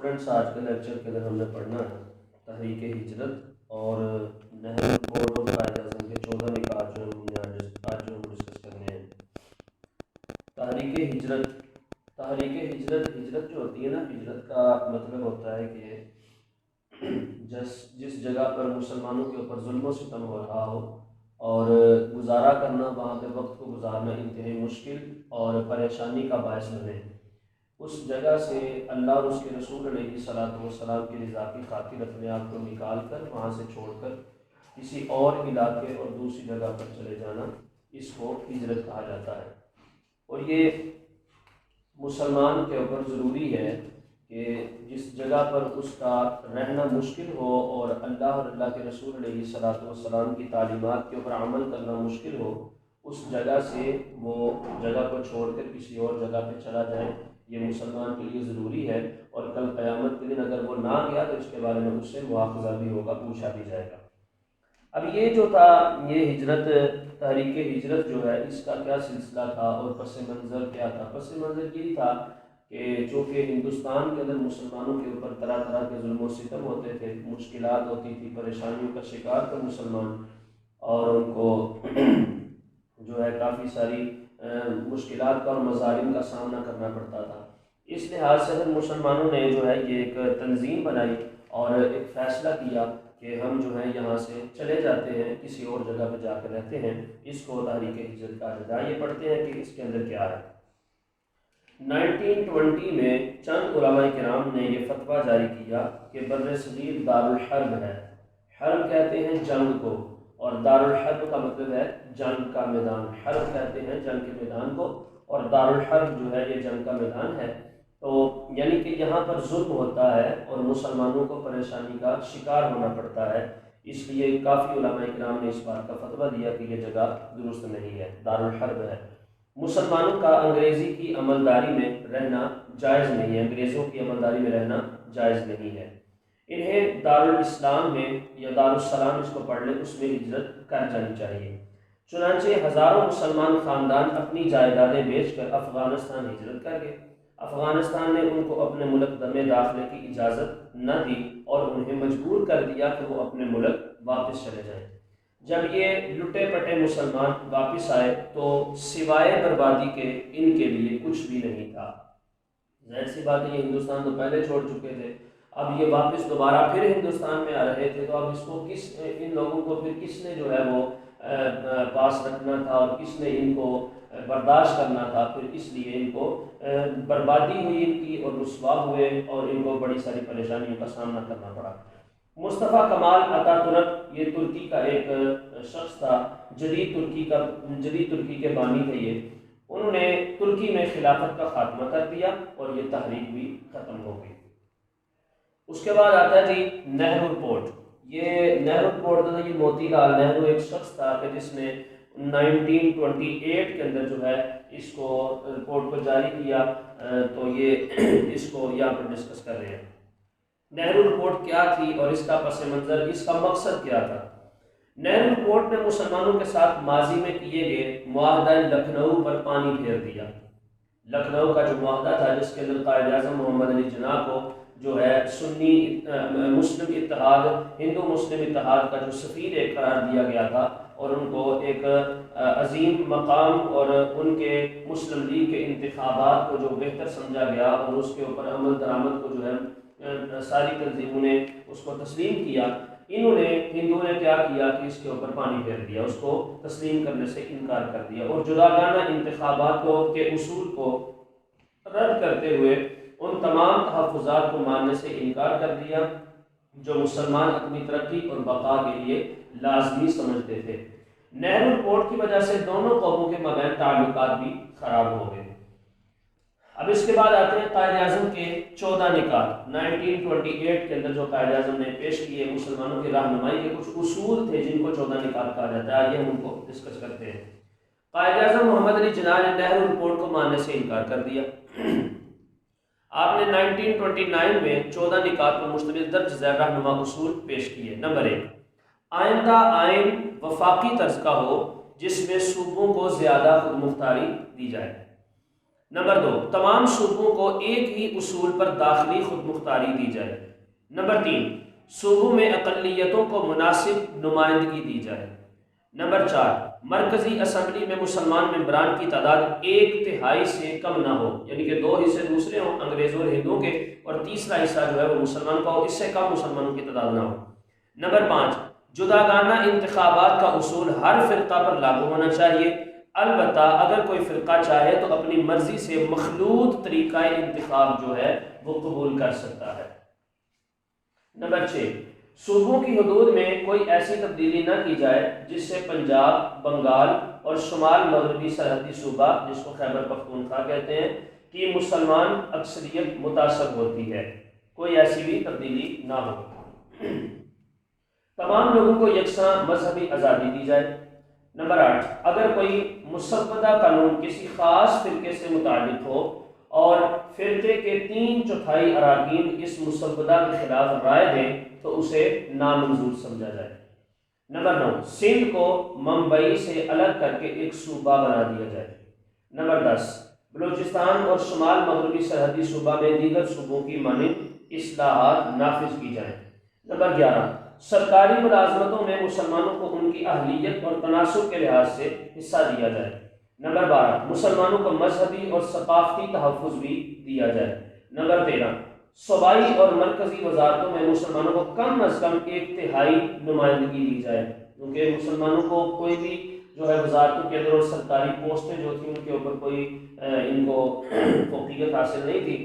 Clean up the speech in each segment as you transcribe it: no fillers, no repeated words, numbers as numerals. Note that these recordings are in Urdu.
اسٹوڈنٹس، آج کے لیکچر کے اندر ہم نے پڑھنا ہے تحریک ہجرت اور نہر رپورٹ اور قائد اعظم کے 14 نکات جو ہم نے آج جو ہم ڈسکس کرنے ہیں۔ تحریک ہجرت جو ہوتی ہے نا، ہجرت کا مطلب ہوتا ہے کہ جس جگہ پر مسلمانوں کے اوپر ظلم و ستم ہو رہا ہو اور گزارا کرنا، وہاں پہ وقت کو گزارنا انتہائی مشکل اور پریشانی کا باعث بنے، اس جگہ سے اللہ اور اس کے رسول علیہ السلام کی رضا کی خاطر اپنے آپ کو نکال کر، وہاں سے چھوڑ کر کسی اور علاقے اور دوسری جگہ پر چلے جانا، اس کو ہجرت کہا جاتا ہے۔ اور یہ مسلمان کے اوپر ضروری ہے کہ جس جگہ پر اس کا رہنا مشکل ہو اور اللہ اور اللہ کے رسول علیہ السلام کی تعلیمات کے اوپر عمل کرنا مشکل ہو، اس جگہ سے وہ جگہ کو چھوڑ کر کسی اور جگہ پہ چلا جائے، یہ مسلمان کے لیے ضروری ہے۔ اور کل قیامت کے دن اگر وہ نہ گیا تو اس کے بارے میں اس سے مواخذہ بھی ہوگا، پوچھا بھی جائے گا۔ اب یہ جو تھا، یہ ہجرت، تحریک ہجرت جو ہے، اس کا کیا سلسلہ تھا اور پس منظر کیا تھا؟ پس منظر یہی تھا کہ چونکہ ہندوستان کے اندر مسلمانوں کے اوپر طرح طرح کے ظلم و ستم ہوتے تھے، مشکلات ہوتی تھی، پریشانیوں کا شکار تھے مسلمان، اور ان کو جو ہے کافی ساری مشکلات کا اور مظالم کا سامنا کرنا پڑتا تھا۔ اس لحاظ سے مسلمانوں نے جو ہے یہ ایک تنظیم بنائی اور ایک فیصلہ کیا کہ ہم جو ہے یہاں سے چلے جاتے ہیں، کسی اور جگہ پہ جا کر رہتے ہیں، اس کو تحریک ہجرت کہا جاتا ہے۔ یہ پڑھتے ہیں کہ اس کے اندر کیا ہے۔ 1920 میں چند علماء کرام نے یہ فتویٰ جاری کیا کہ بر صغیر دارالحرب ہے، حرب کہتے ہیں جنگ کو، اور دارالحرب کا مطلب ہے جنگ کا میدان، حرب کہتے ہیں جنگ کے میدان کو، اور دارالحرب جو ہے یہ جنگ کا میدان ہے۔ تو یعنی کہ یہاں پر ظلم ہوتا ہے اور مسلمانوں کو پریشانی کا شکار ہونا پڑتا ہے، اس لیے کافی علماء کرام نے اس بات کا فتویٰ دیا کہ یہ جگہ درست نہیں ہے، دارالحرب ہے۔ مسلمانوں کا انگریزی کی عملداری میں رہنا جائز نہیں ہے، انگریزوں کی عملداری میں رہنا جائز نہیں ہے۔ انہیں دارالاسلام میں یا دارالسلام اس کو پڑھ لیں، اس میں ہجرت کر جانی چاہیے۔ چنانچہ ہزاروں مسلمان خاندان اپنی جائیدادیں بیچ کر افغانستان ہجرت کر گئے۔ افغانستان نے ان کو اپنے ملک میں داخلے کی اجازت نہ دی اور انہیں مجبور کر دیا کہ وہ اپنے ملک واپس چلے جائیں۔ جب یہ لٹے پٹے مسلمان واپس آئے تو سوائے بربادی کے ان کے لیے کچھ بھی نہیں تھا۔ ظاہر سی بات ہے، یہ ہندوستان تو پہلے چھوڑ چکے تھے، اب یہ واپس دوبارہ پھر ہندوستان میں آ رہے تھے، تو اب اس کو ان لوگوں کو پھر کس نے جو ہے وہ پاس رکھنا تھا اور کس نے ان کو برداشت کرنا تھا؟ پھر اس لیے ان کو بربادی ہوئی ان کی، اور رسوا ہوئے، اور ان کو بڑی ساری پریشانیوں کا سامنا کرنا پڑا۔ مصطفیٰ کمال اتا ترک، یہ ترکی کا ایک شخص تھا، جدید ترکی کے بانی تھے یہ، انہوں نے ترکی میں خلافت کا خاتمہ کر دیا اور یہ تحریک بھی ختم ہو گئی۔ اس کے بعد آتا ہے جی نہرو رپورٹ۔ یہ نہرو رپورٹ تھا، یہ موتی لال نہرو ایک شخص تھا کہ جس نے 1928 کے اندر جو ہے اس کو رپورٹ کو جاری کیا، تو یہ اس کو یہاں پر ڈسکس کر رہے ہیں۔ نہرو رپورٹ کیا تھی اور اس کا پس منظر، اس کا مقصد کیا تھا؟ نہرو رپورٹ نے مسلمانوں کے ساتھ ماضی میں کیے گئے معاہدہ لکھنؤ پر پانی پھیر دیا۔ لکھنؤ کا جو معاہدہ تھا، جس کے اندر قائد اعظم محمد علی جناح کو جو ہے سنی مسلم اتحاد، ہندو مسلم اتحاد کا جو سفیر ایک قرار دیا گیا تھا، اور ان کو ایک عظیم مقام اور ان کے مسلم لیگ کے انتخابات کو جو بہتر سمجھا گیا، اور اس کے اوپر عمل درآمد کو جو ہے ساری تنظیموں نے اس کو تسلیم کیا، ہندوؤں نے کیا کیا کہ اس کے اوپر پانی پھیر دیا، اس کو تسلیم کرنے سے انکار کر دیا، اور جداگانہ انتخابات کے اصول کو رد کرتے ہوئے ان تمام تحفظات کو ماننے سے انکار کر دیا جو مسلمان اپنی ترقی اور بقا کے لیے لازمی سمجھتے تھے۔ نہرو رپورٹ کی وجہ سے دونوں قوموں کے مابین تعلقات بھی خراب ہو گئے۔ اب اس کے بعد آتے ہیں قائد اعظم کے 14 نکات۔ 1928 کے اندر جو قائد اعظم نے پیش کیے مسلمانوں کی رہنمائی کے کچھ اصول تھے جن کو 14 نکات کہا جاتا ہے، آئیے ہم ان کو ڈسکس کرتے ہیں۔ قائد اعظم محمد علی جناح نے نہرو رپورٹ کو ماننے سے انکار کر دیا۔ آپ نے 1929 میں 14 نکات پر مشتمل درج ذیل رہنما اصول پیش کیے۔ نمبر 1، آئندہ آئین وفاقی طرز کا ہو جس میں صوبوں کو زیادہ خود مختاری دی جائے۔ نمبر 2، تمام صوبوں کو ایک ہی اصول پر داخلی خود مختاری دی جائے۔ نمبر 3، صوبوں میں اقلیتوں کو مناسب نمائندگی دی جائے۔ نمبر 4، مرکزی اسمبلی میں مسلمان ممبران کی تعداد 1/3 سے کم نہ ہو، یعنی کہ 2 حصے دوسرے ہوں انگریزوں اور ہندوؤں کے، اور تیسرا حصہ جو ہے وہ مسلمانوں کا ہو، اس سے کم مسلمانوں کی تعداد نہ ہو۔ نمبر 5، جداگانہ انتخابات کا اصول ہر فرقہ پر لاگو ہونا چاہیے، البتہ اگر کوئی فرقہ چاہے تو اپنی مرضی سے مخلوط طریقہ انتخاب جو ہے وہ قبول کر سکتا ہے۔ نمبر 6، صوبوں کی حدود میں کوئی ایسی تبدیلی نہ کی جائے جس سے پنجاب، بنگال اور شمال مغربی سرحدی صوبہ جس کو خیبر پختونخوا کہتے ہیں کی مسلمان اکثریت متاثر ہوتی ہے، کوئی ایسی بھی تبدیلی نہ ہو۔ تمام لوگوں کو یکساں مذہبی آزادی دی جائے۔ نمبر 8، اگر کوئی مسودہ قانون کسی خاص فرقے سے متعلق ہو اور فرقے کے 3/4 اراکین اس مسودہ کے خلاف رائے دیں تو اسے نامنظور سمجھا جائے۔ نمبر 9، سندھ کو ممبئی سے الگ کر کے ایک صوبہ بنا دیا جائے۔ نمبر 10، بلوچستان اور شمال مغربی سرحدی صوبہ میں دیگر صوبوں کی مانند اصلاحات نافذ کی جائیں۔ نمبر 11، سرکاری ملازمتوں میں مسلمانوں کو ان کی اہلیت اور تناسب کے لحاظ سے حصہ دیا جائے۔ نمبر 12، مسلمانوں کو مذہبی اور ثقافتی تحفظ بھی دیا جائے۔ نمبر 13، صوبائی اور مرکزی وزارتوں میں مسلمانوں کو کم از کم 1/3 نمائندگی دی جائے، کیونکہ مسلمانوں کو کوئی بھی جو ہے وزارتوں کے اندر اور سرکاری پوسٹیں جو تھیں ان کے اوپر کوئی ان کو فوقیت حاصل نہیں تھی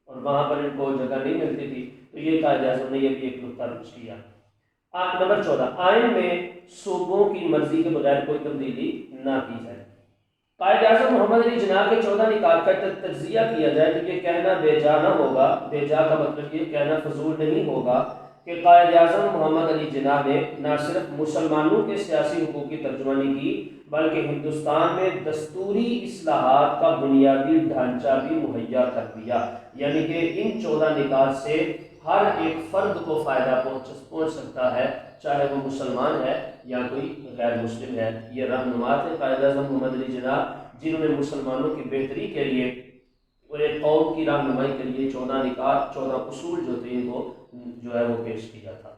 اور وہاں پر ان کو جگہ نہیں ملتی تھی، تو یہ قائد اعظم نے یہ بھی ایک نقطہ پیش کیا۔ نمبر 14، آئین میں صوبوں کی مرضی کے بغیر کوئی تبدیلی نہ کی جائے۔ قائد اعظم محمد علی جناح کے 14 نکات کا تجزیہ کیا جائے تو یہ کہنا بے جا نہ ہوگا، بے جا کا مطلب یہ کہنا فضول نہیں ہوگا کہ قائد اعظم محمد علی جناح نے نہ صرف مسلمانوں کے سیاسی حقوق کی ترجمانی کی بلکہ ہندوستان میں دستوری اصلاحات کا بنیادی ڈھانچہ بھی مہیا کر دیا، یعنی کہ ان 14 نکات سے ہر ایک فرد کو فائدہ پہنچ سکتا ہے، چاہے وہ مسلمان ہے یا کوئی غیر مسلم ہے۔ یہ رہنما تھے قائد اعظم محمد علی جناح، جنہوں نے مسلمانوں کی بہتری کے لیے اور ایک قوم کی رہنمائی کے لیے 14 نکات 14 اصول جو تھے ان کو جو ہے وہ پیش کیا تھا۔